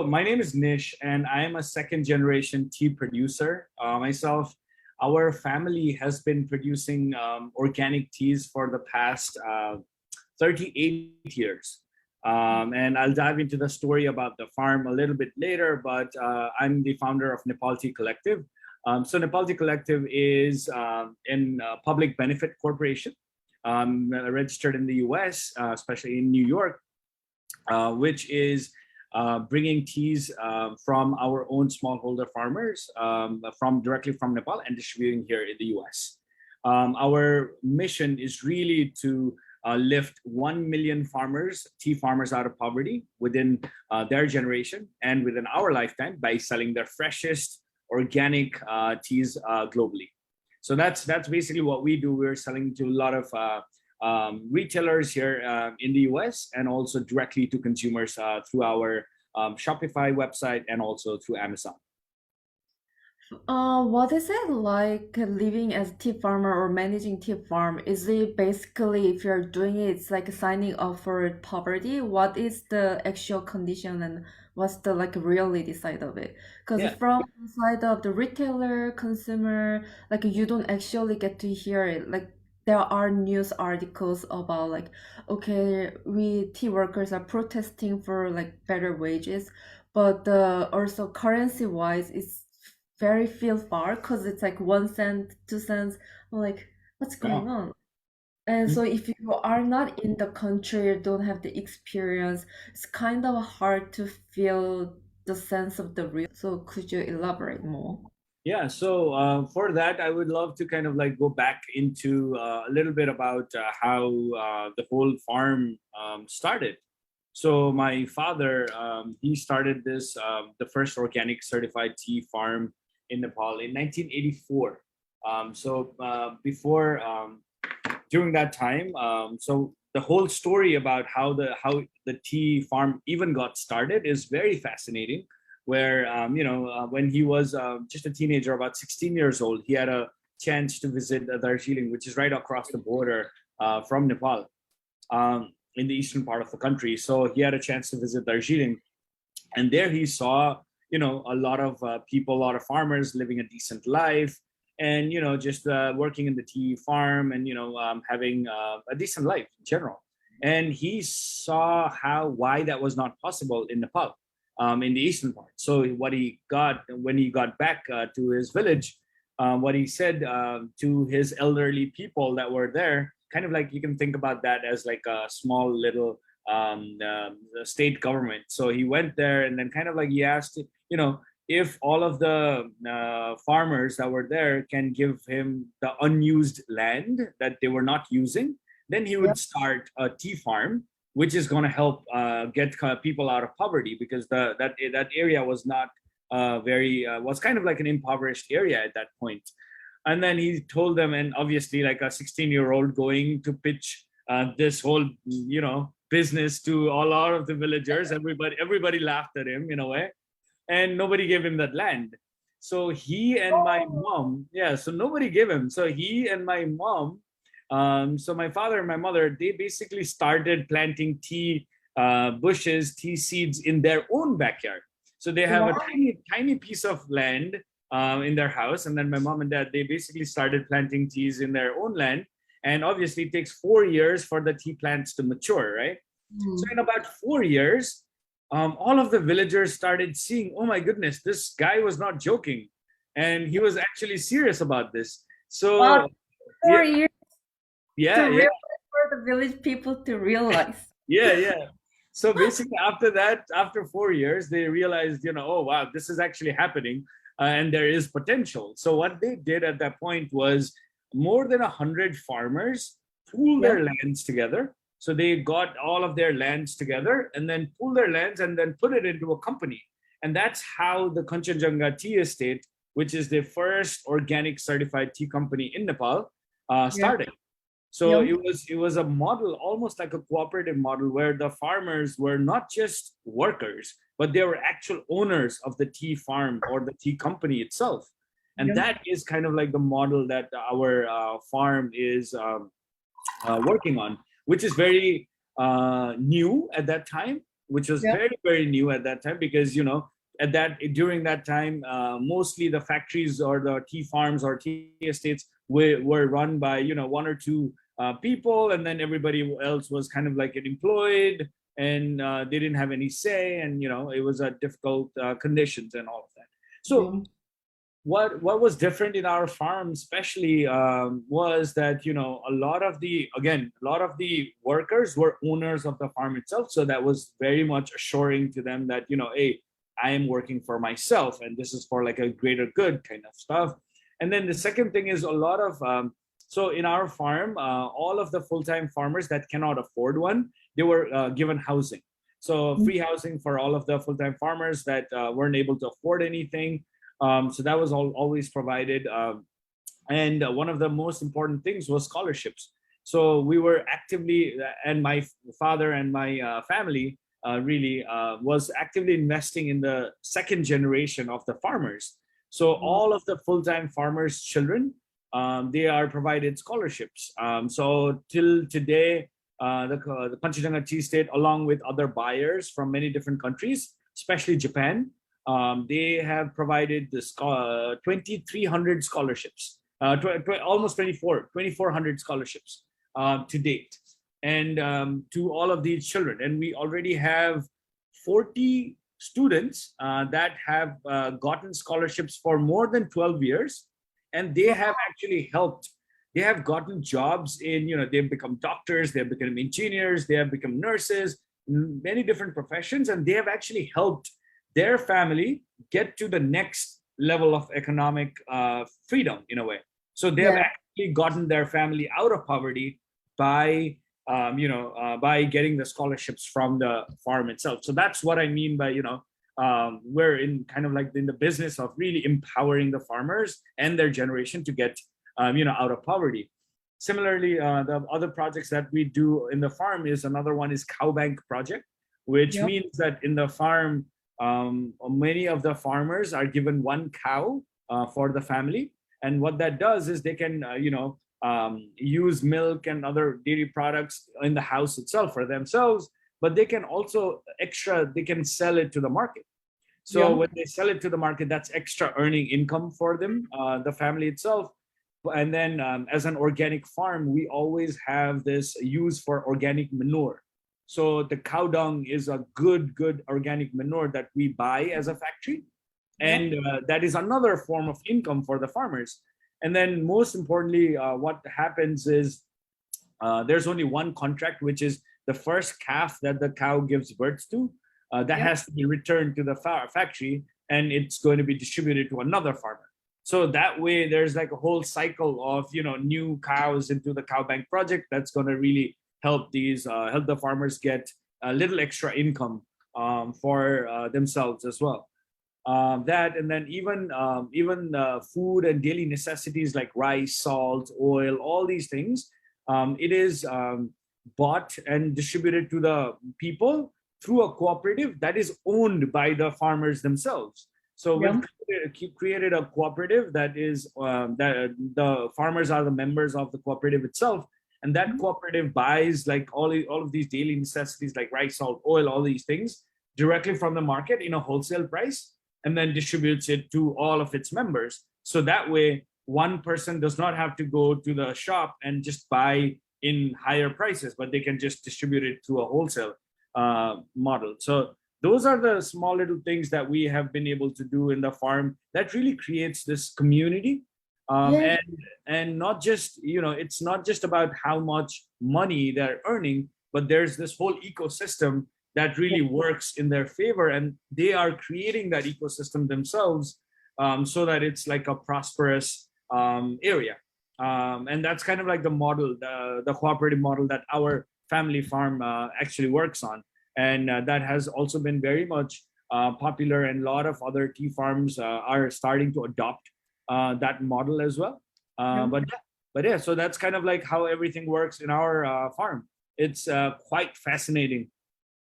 My name is Nish, and I am a second generation tea producer. Myself, our family has been producing organic teas for the past 38 years. And I'll dive into the story about the farm a little bit later, but I'm the founder of Nepal Tea Collective. So Nepal Tea Collective is in public benefit corporation, registered in the US, especially in New York, which is bringing teas from our own smallholder farmers from directly from Nepal and distributing here in the US. Our mission is really to lift 1 million farmers, tea farmers out of poverty within their generation and within our lifetime by selling their freshest organic teas globally. So that's basically what we do. We're selling to a lot of retailers here in the US and also directly to consumers through our Shopify website and also through Amazon. What is it like living as a tea farmer or managing tea farm? Is it basically, if you're doing it, it's like signing up for poverty? What is the actual condition and what's the like reality side of it? Because Yeah. from the side of the retailer, consumer, like you don't actually get to hear it. Like there are news articles about like, okay, we tea workers are protesting for like better wages, but also currency wise, it's very feel far because it's like 1 cent, 2 cents. I'm like, what's Yeah. going on? And so if you are not in the country, you don't have the experience, it's kind of hard to feel the sense of the real. So could you elaborate more? Yeah, so for that, I would love to kind of like go back into a little bit about how the whole farm started. So my father, he started this, the first organic certified tea farm in Nepal in 1984. Before, during that time, so the whole story about how the tea farm even got started is very fascinating where when he was just a teenager, about 16 years old, he had a chance to visit Darjeeling, which is right across the border from Nepal, in the eastern part of the country. So he had a chance to visit Darjeeling, and there he saw a lot of people, a lot of farmers living a decent life, and just working in the tea farm, and having a decent life in general. And he saw why that was not possible in Nepal, in the eastern part. So what he got when he got back to his village, what he said to his elderly people that were there, kind of like you can think about that as like a small little state government. So he went there and then kind of like he asked, if all of the farmers that were there can give him the unused land that they were not using, then he would start a tea farm, which is going to help get people out of poverty, because that area was not very was kind of like an impoverished area at that point. And then he told them, and obviously like a 16-year-old going to pitch this whole business to a lot of the villagers, everybody laughed at him in a way, and nobody gave him that land. So he and my mom, yeah, so nobody gave him. So he and my mom, so my father and my mother, they basically started planting tea bushes, tea seeds in their own backyard. So they have a Wow. tiny piece of land in their house, and then my mom and dad, they basically started planting teas in their own land. And obviously, it takes 4 years for the tea plants to mature, right? So in Mm. about 4 years, all of the villagers started seeing, oh my goodness, this guy was not joking, and he was actually serious about this. Wow, So yeah, 4 years to yeah, yeah, realize for the village people to realize. yeah. So basically, after that, after 4 years, they realized, oh wow, this is actually happening, and there is potential. So what they did at that point was more than 100 farmers pool Yeah. their lands together. So they got all of their lands together and then pool their lands and then put it into a company. And that's how the Kanchenjunga Tea Estate, which is the first organic certified tea company in Nepal, Yeah. started. So Yeah. it was a model, almost like a cooperative model, where the farmers were not just workers, but they were actual owners of the tea farm or the tea company itself. And Yeah. that is kind of like the model that our farm is working on, which is very new at that time. which was Yeah. very new at that time, because at that during that time, mostly the factories or the tea farms or tea estates were run by one or two people, and then everybody else was kind of like employed, and they didn't have any say, and it was a difficult conditions and all of that. So Yeah. what was different in our farm especially, was that a lot of the workers were owners of the farm itself, so that was very much assuring to them that hey, I am working for myself, and this is for like a greater good kind of stuff. And then the second thing is a lot of so in our farm, all of the full-time farmers that cannot afford one, they were given housing. So free housing for all of the full-time farmers that weren't able to afford anything. So that was always provided. And one of the most important things was scholarships. So we were actively, and my father and my family really was actively investing in the second generation of the farmers. So all of the full-time farmers' children, they are provided scholarships. So till today, the 𝒂𝒓𝒔𝒖𝒆 tea state, along with other buyers from many different countries, especially Japan, they have provided this 2,300 scholarships, almost 2,400 scholarships to date, and to all of these children. And we already have 40 students that have gotten scholarships for more than 12 years, and they have actually helped. They have gotten jobs in, they've become doctors, they've become engineers, they have become nurses, many different professions, and they have actually helped their family get to the next level of economic freedom in a way. So they have Yeah. actually gotten their family out of poverty by by getting the scholarships from the farm itself. So that's what I mean by we're in kind of like in the business of really empowering the farmers and their generation to get out of poverty. Similarly, the other projects that we do in the farm is another one is cow bank project, which Yep. means that in the farm, many of the farmers are given one cow for the family, and what that does is they can use milk and other dairy products in the house itself for themselves, but they can also they can sell it to the market. So Yeah. when they sell it to the market, that's extra earning income for them, the family itself. And then as an organic farm, we always have this use for organic manure. So the cow dung is a good organic manure that we buy as a factory, Yep. and that is another form of income for the farmers. And then most importantly, what happens is there's only one contract, which is the first calf that the cow gives birth to, that Yep. has to be returned to the factory, and it's going to be distributed to another farmer. So that way, there's like a whole cycle of new cows into the cow bank project that's going to really help help the farmers get a little extra income for themselves as well. That, and then even food and daily necessities like rice, salt, oil, all these things, it is bought and distributed to the people through a cooperative that is owned by the farmers themselves. So we've Yeah. created a cooperative that is that the farmers are the members of the cooperative itself, and that cooperative buys like all of these daily necessities like rice, salt, oil, all these things directly from the market in a wholesale price, and then distributes it to all of its members. So that way, one person does not have to go to the shop and just buy in higher prices, but they can just distribute it through a wholesale model. So those are the small little things that we have been able to do in the farm that really creates this community. Yeah. And not just, it's not just about how much money they're earning, but there's this whole ecosystem that really works in their favor, and they are creating that ecosystem themselves, so that it's like a prosperous area. And that's kind of like the model, the cooperative model that our family farm actually works on, and that has also been very much popular, and a lot of other tea farms are starting to adopt that model as well. Yeah. But yeah, so that's kind of like how everything works in our farm. It's quite fascinating.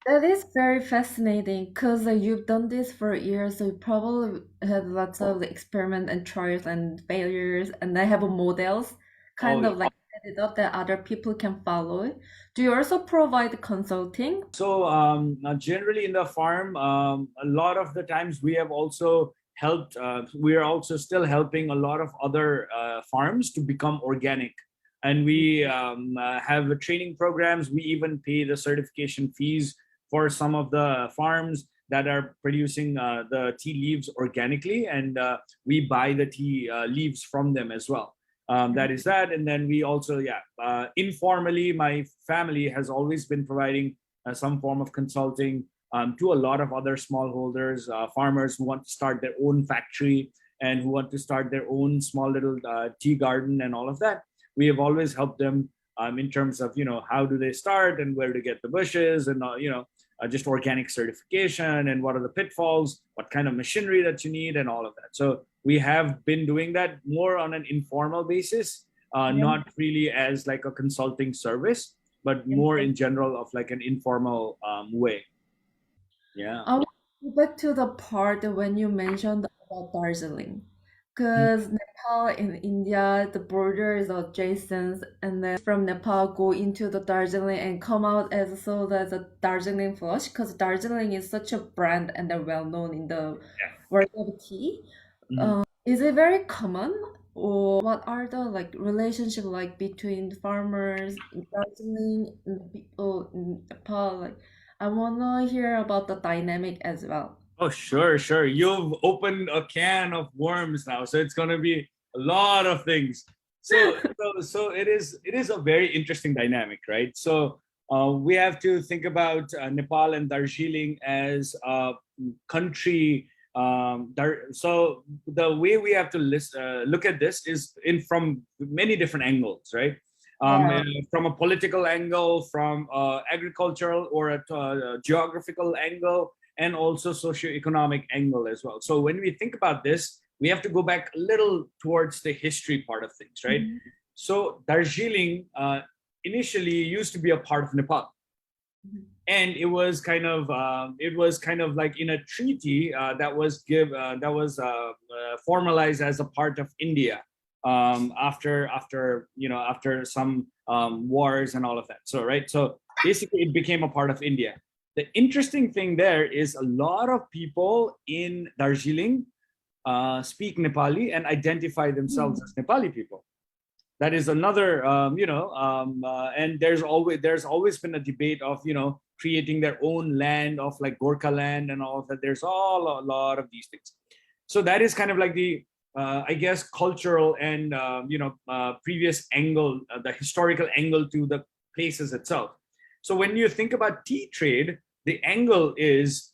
That is very fascinating because you've done this for years, so you probably had lots of experiment and trials and failures, and I have a models Oh kind yeah. of like it up that other people can follow it? Do you also provide consulting? So generally in the farm, a lot of the times we have also helped. We are also still helping a lot of other farms to become organic, and we have training programs. We even pay the certification fees for some of the farms that are producing the tea leaves organically, and we buy the tea leaves from them as well. That is that. And then we also, yeah, informally, my family has always been providing some form of consulting to a lot of other smallholders, farmers who want to start their own factory and who want to start their own small little tea garden and all of that. We have always helped them in terms of, how do they start and where to get the bushes and, just organic certification and what are the pitfalls, what kind of machinery that you need and all of that. So we have been doing that more on an informal basis, Yeah. not really as like a consulting service, but more in general of like an informal way. Yeah. I want to go back to the part when you mentioned about Darjeeling. Because Nepal and India, the border is adjacent, and then from Nepal go into the Darjeeling and come out as sold as a Darjeeling flush. Because Darjeeling is such a brand and they're well known in the world of tea. Mhm. Is it very common, or what are the like relationship like between farmers in Darjeeling and people in Nepal? Like, I wanna hear about the dynamic as well. Oh, sure, sure. You've opened a can of worms now, so it's going to be a lot of things. So it is a very interesting dynamic, right? So we have to think about Nepal and Darjeeling as a country. So the way we have to look at this is in from many different angles, right? Yeah. From a political angle, from agricultural or a geographical angle, and also socioeconomic angle as well. So when we think about this, we have to go back a little towards the history part of things, right? Mhm. So Darjeeling initially used to be a part of Nepal, and it was kind of like in a treaty that was formalized as a part of India after some wars and all of that. So right, so basically it became a part of India. The interesting thing there is a lot of people in Darjeeling speak Nepali and identify themselves as Nepali people. That is another, and there's always been a debate of creating their own land of like Gorkha land and all of that. There's all a lot of these things. So that is kind of like the I guess cultural and previous angle, the historical angle to the places itself. So when you think about tea trade, the angle is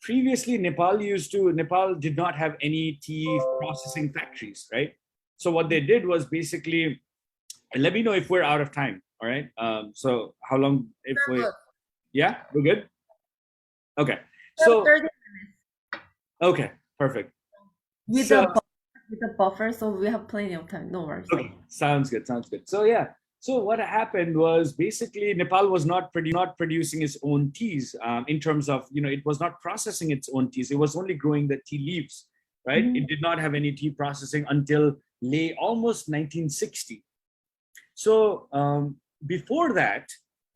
previously Nepal did not have any tea processing factories, right? So what they did was basically, and let me know if we're out of time. All right. So how long? If we, yeah, we're good. Okay. So 30 okay, perfect. with So a with a buffer, so we have plenty of time. No worries. okay, sounds good. Sounds good. So yeah. So what happened was basically Nepal was not producing its own teas in terms of it was not processing its own teas. It was only growing the tea leaves, right? Mhm. It did not have any tea processing until late almost 1960. So before that,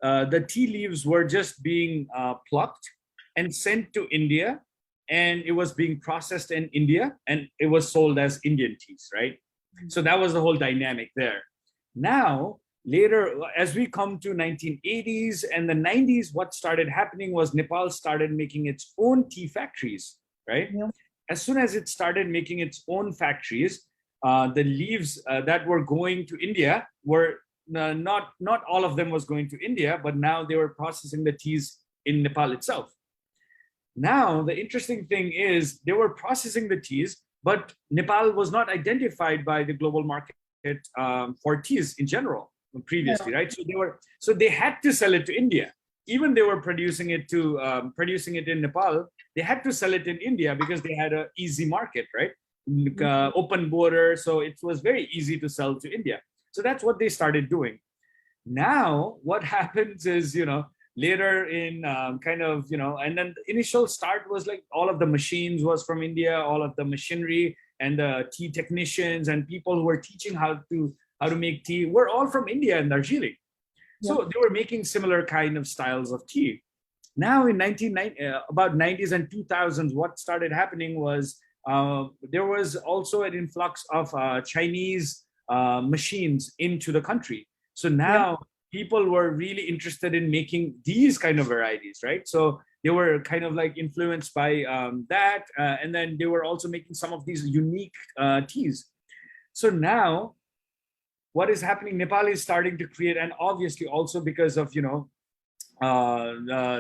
the tea leaves were just being plucked and sent to India, and it was being processed in India, and it was sold as Indian teas, right? So that was the whole dynamic there. Now, later, as we come to 1980s and the 90s, what started happening was Nepal started making its own tea factories, right? Yeah. As soon as it started making its own factories, the leaves that were going to India were not all of them was going to India, but now they were processing the teas in Nepal itself. Now the interesting thing is they were processing the teas, but Nepal was not identified by the global market for teas in general previously, right? So they had to sell it to India. Even they were producing it in Nepal, they had to sell it in India because they had an easy market, right? Open border, so it was very easy to sell to India. So that's what they started doing. Now what happens is later in and then the initial start was like all of the machines was from India, all of the machinery and the tea technicians and people who were teaching how to how to make tea were all from India and Darjeeling. Yeah. So they were making similar kind of styles of tea. Now in 1990, about 90s and 2000s, what started happening was there was also an influx of Chinese machines into the country. So Yeah. now people were really interested in making these kind of varieties, right? So they were kind of like influenced by that. And then they were also making some of these unique teas. So now what is happening, Nepal is starting to create, and obviously also because of,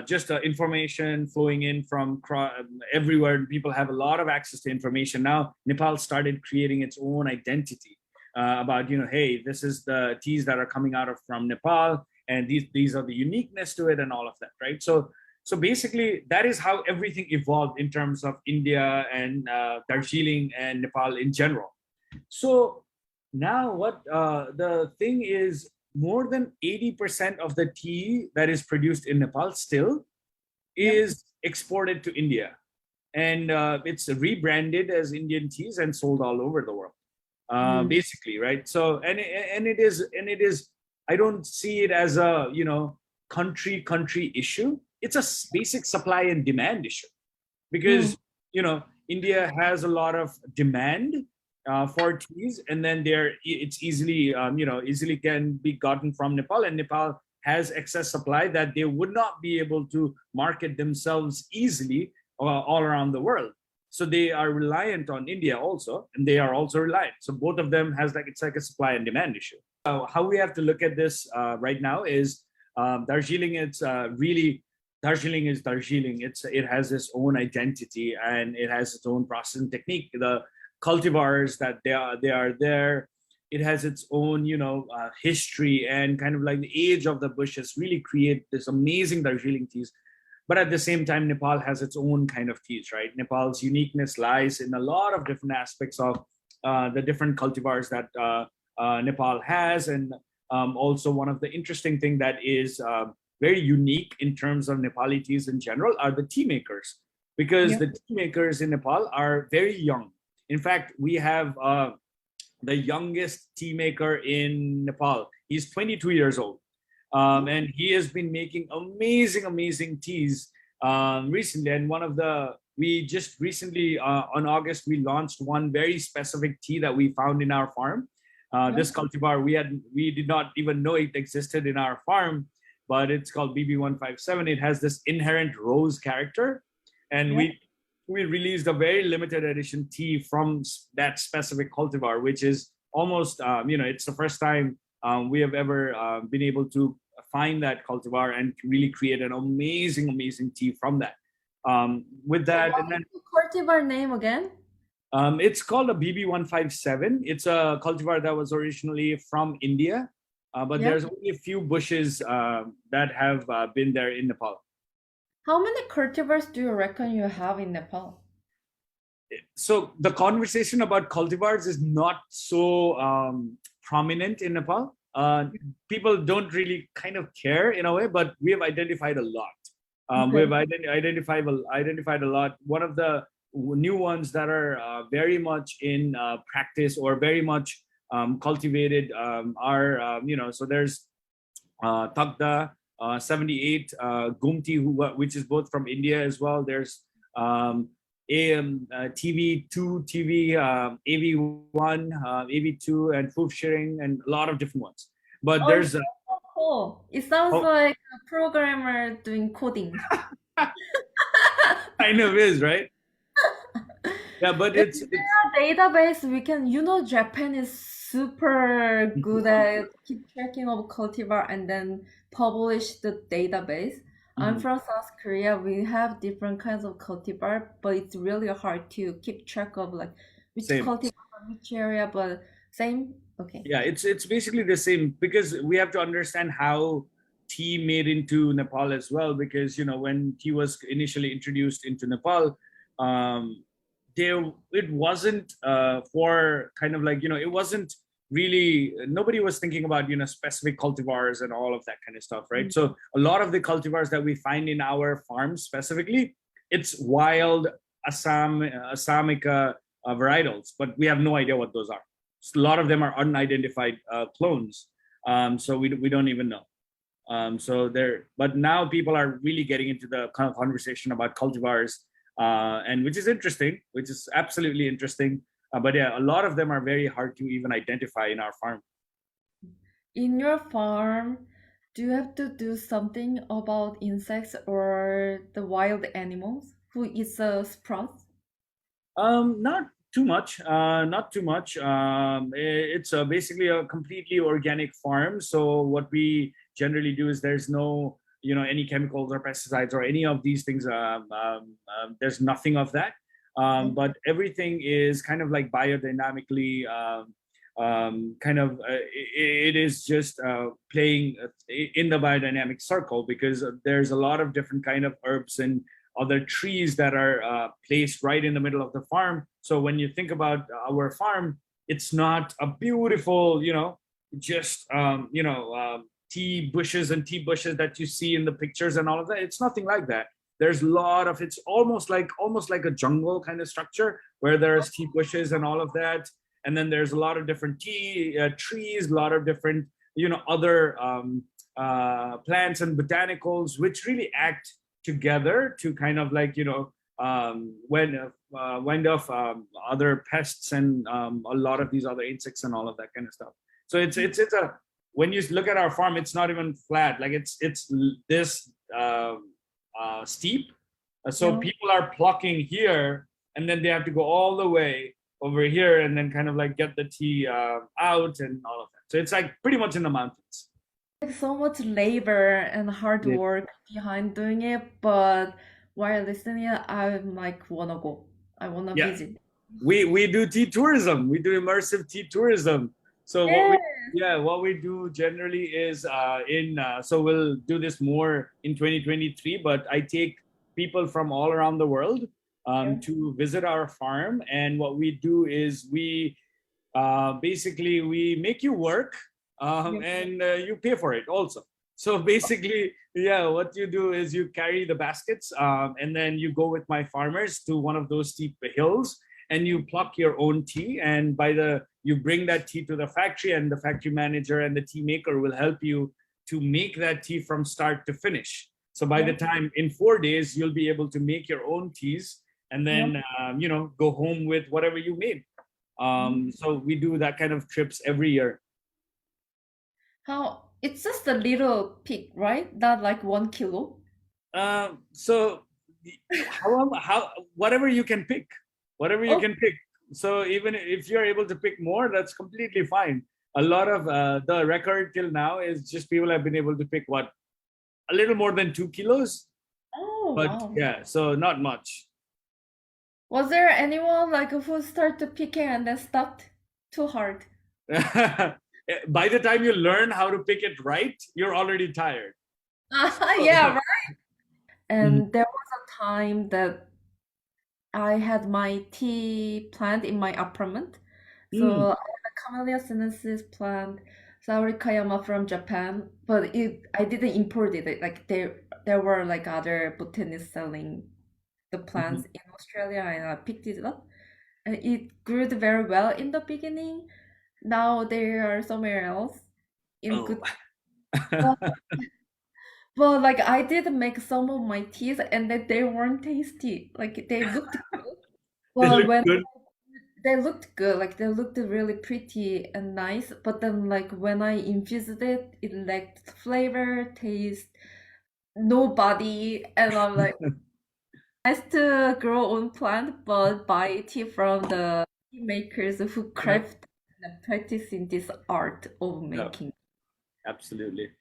just information flowing in from everywhere. People have a lot of access to information. Now, Nepal started creating its own identity about, hey, this is the teas that are coming out of from Nepal, and these are the uniqueness to it and all of that, right? So basically, that is how everything evolved in terms of India and Darjeeling and Nepal in general. So now what the thing is, more than 80% of the tea that is produced in Nepal still is exported to India. And it's rebranded as Indian teas and sold all over the world, basically, right? So, and it is, I don't see it as a, country issue. It's a basic supply and demand issue because, India has a lot of demand for teas, and then it's easily easily can be gotten from Nepal, and Nepal has excess supply that they would not be able to market themselves easily all around the world. So they are reliant on India also, and they are also reliant. So both of them it's like a supply and demand issue. How we have to look at this right now is Darjeeling. It's really Darjeeling is Darjeeling. It has its own identity and it has its own processing technique. The cultivars that they are there. It has its own, history, and kind of like the age of the bushes really create this amazing Darjeeling teas. But at the same time, Nepal has its own kind of teas, right? Nepal's uniqueness lies in a lot of different aspects of the different cultivars that Nepal has. And also one of the interesting thing that is very unique in terms of Nepali teas in general are the tea makers, because the tea makers in Nepal are very young. In fact, we have the youngest tea maker in Nepal. He's 22 years old. And he has been making amazing teas recently. And we just recently, on August, we launched one very specific tea that we found in our farm. This cultivar, we did not even know it existed in our farm, but it's called BB157. It has this inherent rose character. And we released a very limited edition tea from that specific cultivar, which is almost, it's the first time we have ever been able to find that cultivar and really create an amazing tea from that. With that, what is the cultivar name again? It's called a BB157. It's a cultivar that was originally from India, but there's only a few bushes that have been there in Nepal. How many cultivars do you reckon you have in Nepal? So the conversation about cultivars is not so prominent in Nepal. People don't really kind of care in a way, but we have identified a lot. We've identified a lot. One of the new ones that are very much in practice or very much cultivated are, so there's 𝒑𝒂𝒓𝒆𝒆𝒓 78 which is both from India as well. There's TV2, AV1, AV2, and 𝒂𝒓𝒆𝒆, and a lot of different ones. But there's so cool. It sounds like a programmer doing coding. Kind of is, right? Yeah, but it's database we can, Japan is super good at keep tracking of cultivar and then publish the database. I'm from South Korea. We have different kinds of cultivar, but it's really hard to keep track of like which cultivar, which area, but same. Okay. Yeah, it's basically the same, because we have to understand how tea made into Nepal as well, because when tea was initially introduced into Nepal, it wasn't for kind of like it wasn't really, nobody was thinking about specific cultivars and all of that kind of stuff, right? So a lot of the cultivars that we find in our farms specifically, it's wild Assamica varietals, but we have no idea what those are. a lot of them are unidentified clones. So we don't even know. So there, but now people are really getting into the kind of conversation about cultivars, and which is interesting, which is absolutely interesting. But yeah, a lot of them are very hard to even identify in our farm. In your farm, do you have to do something about insects or the wild animals who eats the sprouts? Not too much. Not too much. It's basically a completely organic farm. So what we generally do is there's no, any chemicals or pesticides or any of these things. There's nothing of that. But everything is kind of like biodynamically. Kind of it is just playing in the biodynamic circle, because there's a lot of different kind of herbs and other trees that are placed right in the middle of the farm. So when you think about our farm, it's not a beautiful, just tea bushes and tea bushes that you see in the pictures and all of that. It's nothing like that. There's a lot of, it's almost like a jungle kind of structure where there's tea bushes and all of that. And then there's a lot of different tea trees, a lot of different, other plants and botanicals, which really act together to kind of like, wind off other pests and a lot of these other insects and all of that kind of stuff. So it's a, when you look at our farm, it's not even flat. Like it's this steep. So people are plucking here, and then they have to go all the way over here and then kind of like get the tea out and all of that. So it's like pretty much in the mountains. Like so much labor and hard Yeah. work behind doing it, but while listening, I'm like wanna go. I wanna Yeah. visit. We do tea tourism. We do immersive tea tourism. So Yeah. what we do generally is so we'll do this more in 2023, but I take people from all around the world to visit our farm. And what we do is we basically we make you work, and you pay for it also. So basically, yeah, what you do is you carry the baskets, and then you go with my farmers to one of those steep hills, and you pluck your own tea. And you bring that tea to the factory, and the factory manager and the tea maker will help you to make that tea from start to finish. So by the time in 4 days, you'll be able to make your own teas, and then go home with whatever you made. So we do that kind of trips every year. How it's just a little pig, right? Not like 1 kilo. So how whatever you can pick, whatever you Oh, can pick. So even if you're able to pick more, that's completely fine. A lot of the record till now is just people have been able to pick a little more than 2 kilos, oh but wow. yeah, so not much. Was there anyone like who started picking and then stopped too hard? By the time you learn how to pick it right, you're already tired. Yeah, right. Mhm. And there was a time that I had my tea plant in my apartment. So Mm. I had a Camellia sinensis plant, 𝒂𝒓𝒔𝒖𝒄𝒂𝒓𝒆 from Japan, but I didn't import it. Like there were like other botanists selling the plants Mhm. in Australia, and I picked it up. And it grew very well in the beginning. Now they are somewhere else in Oh. good. But, but like I did make some of my teas, and then they weren't tasty. Like they looked good. They Well, look when good. they looked good, like they looked really pretty and nice, but then like when I infused it, it lacked flavor, taste, no body, and I'm like, nice to grow own plant, but buy tea from the tea makers who Yeah, craft and practicing this art of yeah, making. absolutely.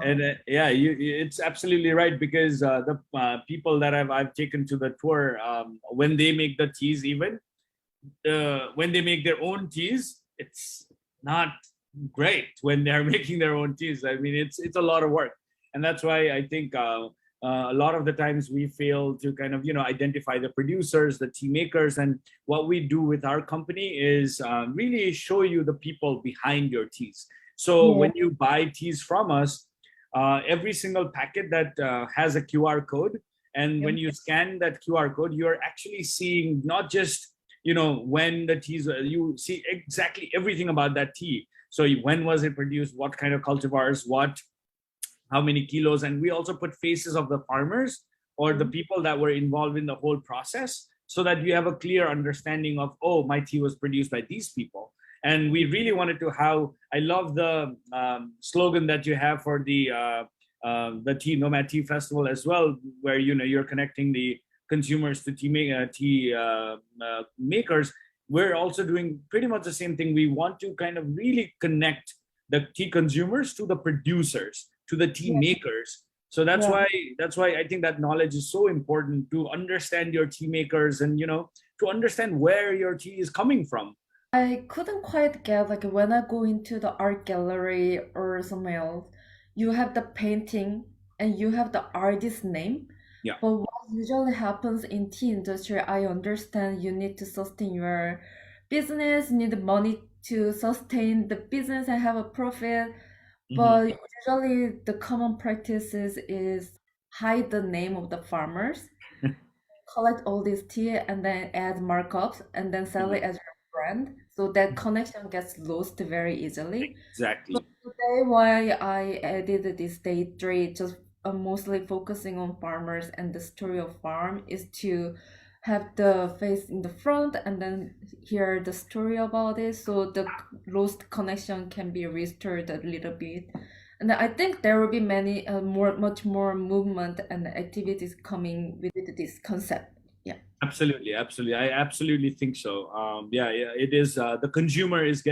And Wow. yeah, it's absolutely right, because the people that I've taken to the tour, when they make the teas, even when they make their own teas, it's not great when they're making their own teas. I mean, it's a lot of work, and that's why I think a lot of the times we fail to kind of identify the producers, the tea makers. And what we do with our company is really show you the people behind your teas. So Yeah. when you buy teas from us, every single packet that has a QR code, and Yeah. when you scan that QR code, you're actually seeing not just when the teas, you see exactly everything about that tea. So when was it produced, what kind of cultivars, how many kilos, and we also put faces of the farmers or the people that were involved in the whole process, so that you have a clear understanding of, oh, my tea was produced by these people. And we really wanted to have, I love the slogan that you have for the Nomad Tea Festival as well, where you're connecting the consumers to tea makers. We're also doing pretty much the same thing. We want to kind of really connect the tea consumers to the producers, to the tea Yeah. makers. So that's Yeah. why I think that knowledge is so important, to understand your tea makers, and to understand where your tea is coming from. I couldn't quite get like when I go into the art gallery or somewhere else, you have the painting and you have the artist's name. Yeah. But what usually happens in tea industry, I understand you need to sustain your business, you need money to sustain the business and have a profit. Hmm. But usually the common practices is hide the name of the farmers, collect all this tea and then add markups and then sell it as your brand. So that connection gets lost very easily. So Exactly. today, why I added this day three, just mostly focusing on farmers and the story of farm, is to have the face in the front and then hear the story about it, so the lost connection can be restored a little bit. And I think there will be many much more movement and activities coming with this concept. Yeah. Absolutely, absolutely. I absolutely think so. Yeah, yeah, it is. The consumers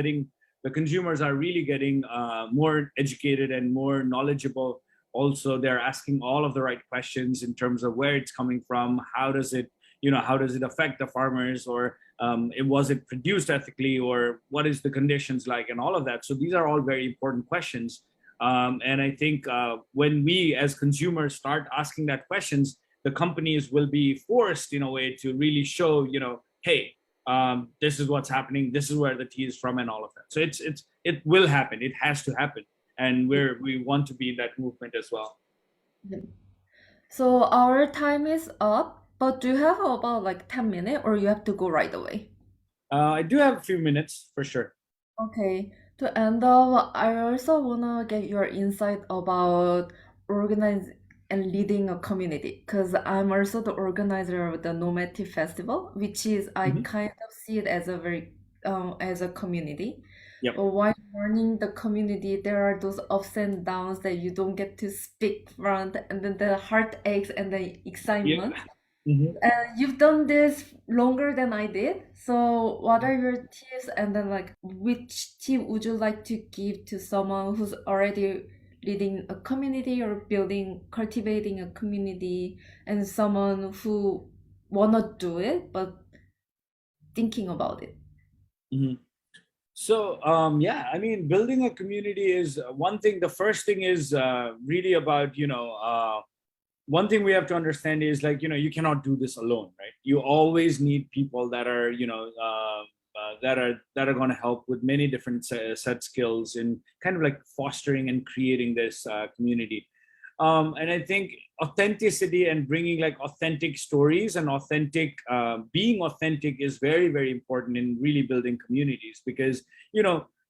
are really getting more educated and more knowledgeable. Also, they're asking all of the right questions in terms of where it's coming from, how does it affect the farmers, or was it produced ethically, or what is the conditions like, and all of that. So these are all very important questions. And I think when we as consumers start asking that questions, the companies will be forced in a way to really show, hey, this is what's happening, this is where the tea is from, and all of that. So it will happen, it has to happen, and we want to be in that movement as well. Yeah. So our time is up, but do you have about like 10 minutes or you have to go right away? I do have a few minutes for sure. Okay. To end up, I also wanna get your insight about organize and leading a community, because I'm also the organizer of the Nomad Tea Festival, which is I Hmm. kind of see it as a very as a community. Yep. But while running the community, there are those ups and downs that you don't get to speak front, and then the heartaches and the Yeah. excitement. Hmm. You've done this longer than I did. So, what are your tips? And then, like, which tip would you like to give to someone who's already leading a community or cultivating a community, and someone who wanna do it but thinking about it? Hmm. So yeah, I mean, building a community is one thing. The first thing is really about, one thing we have to understand is, like, you cannot do this alone, right? You always need people that are, that are going to help with many different set skills in kind of like fostering and creating this community. And I think authenticity and bringing like authentic stories and being authentic is very, very important in really building communities, because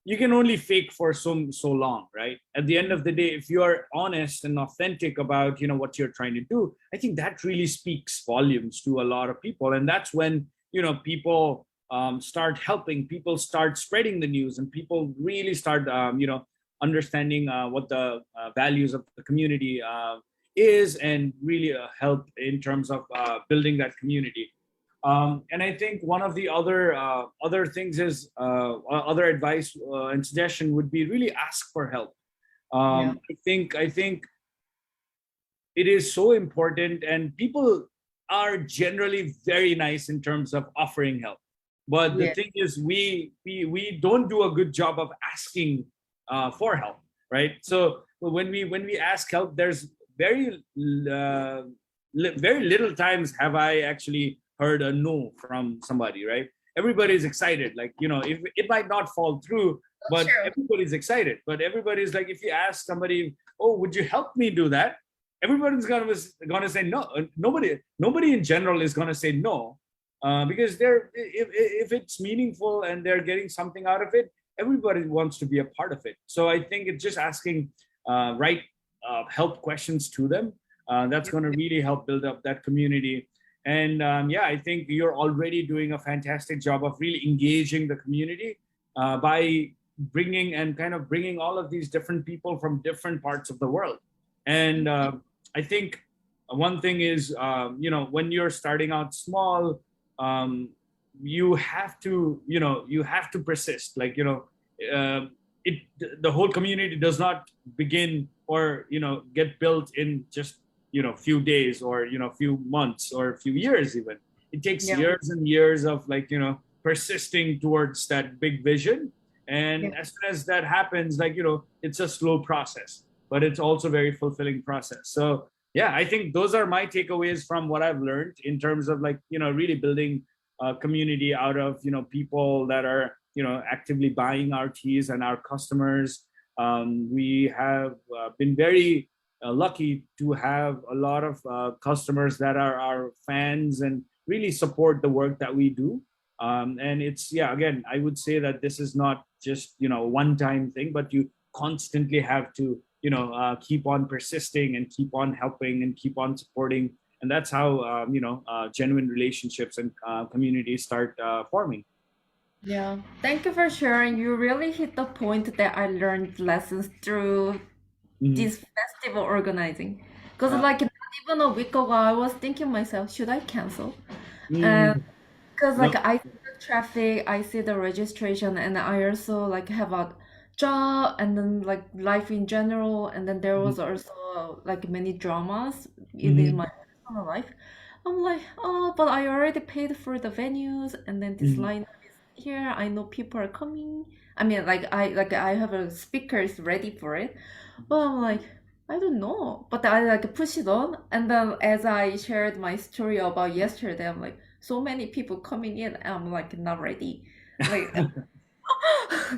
you can only fake for so long, right? At the end of the day, if you are honest and authentic about what you're trying to do, I think that really speaks volumes to a lot of people. And that's when people start helping, people start spreading the news, and people really start understanding what the values of the community is, and really help in terms of building that community. And I think one of the other things is other advice and suggestion would be really ask for help. Yeah. I think it is so important, and people are generally very nice in terms of offering help. But the Yeah. thing is, we don't do a good job of asking for help, right? So when we ask help, there's very little times have I actually heard a no from somebody, right? Everybody's excited, like, if it might not fall through, but True. everybody's excited. But everybody's like, if you ask somebody, oh, would you help me do that? Everybody's gonna say no. Nobody in general is gonna say no. because they're if it's meaningful and they're getting something out of it, everybody wants to be a part of it. So I think it's just asking right help questions to them. That's going to really help build up that community. And yeah, I think you're already doing a fantastic job of really engaging the community by bringing and kind of bringing all of these different people from different parts of the world. And I think one thing is, when you're starting out small, um, you have to, you have to persist. Like, it the whole community does not begin or get built in just few days or few months or a few years even. It takes Yeah. years and years of like persisting towards that big vision. Yeah. And as soon as that happens, like it's a slow process, but it's also very fulfilling process. So yeah, I think those are my takeaways from what I've learned in terms of like really building a community out of people that are actively buying our teas and our customers. We have been very lucky to have a lot of customers that are our fans and really support the work that we do. And it's, yeah, again, I would say that this is not just a one-time thing, but you constantly have to keep on persisting and keep on helping and keep on supporting. And that's how genuine relationships and communities start forming. Yeah. Thank you for sharing. You really hit the point that I learned lessons through Mhm. this festival organizing. Because Uh, like not even a week ago, I was thinking myself, should I cancel? And mm, because like no. I see the traffic, I see the registration, and I also like have a job and then like life in general, and then there was Mhm. also like many dramas in Mhm. my personal life. I'm like, oh, but I already paid for the venues, and then this Mhm. lineup is here. I know people are coming. I mean, like I have a speakers ready for it, but I'm like, I don't know. But I like push it on, and then as I shared my story about yesterday, I'm like, so many people coming in, and I'm like not ready. Like,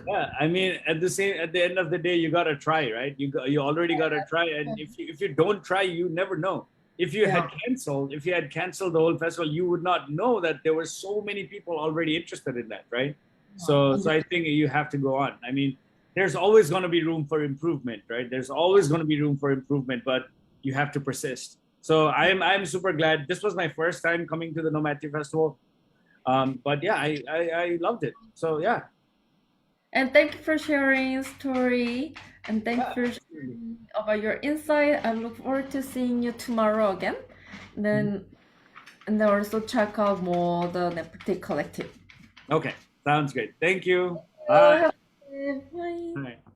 Yeah, I mean, at the end of the day, you gotta try, right? You already gotta try, and if you don't try, you never know. yeah, If you had canceled the whole festival, you would not know that there were so many people already interested in that, right? So I think you have to go on. I mean, there's always going to be room for improvement, right? There's always going to be room for improvement, but you have to persist. So I'm super glad. This was my first time coming to the Nomad Tea Festival, but yeah, I loved it. So yeah, and thank you for sharing story, and thank you yeah, for absolutely. sharing about your insight. I look forward to seeing you tomorrow again. Mhm. Then and then also check out more the Nepal Tea Collective. Okay, sounds great. Thank you. Oh, Bye. have a good day. Bye. Bye.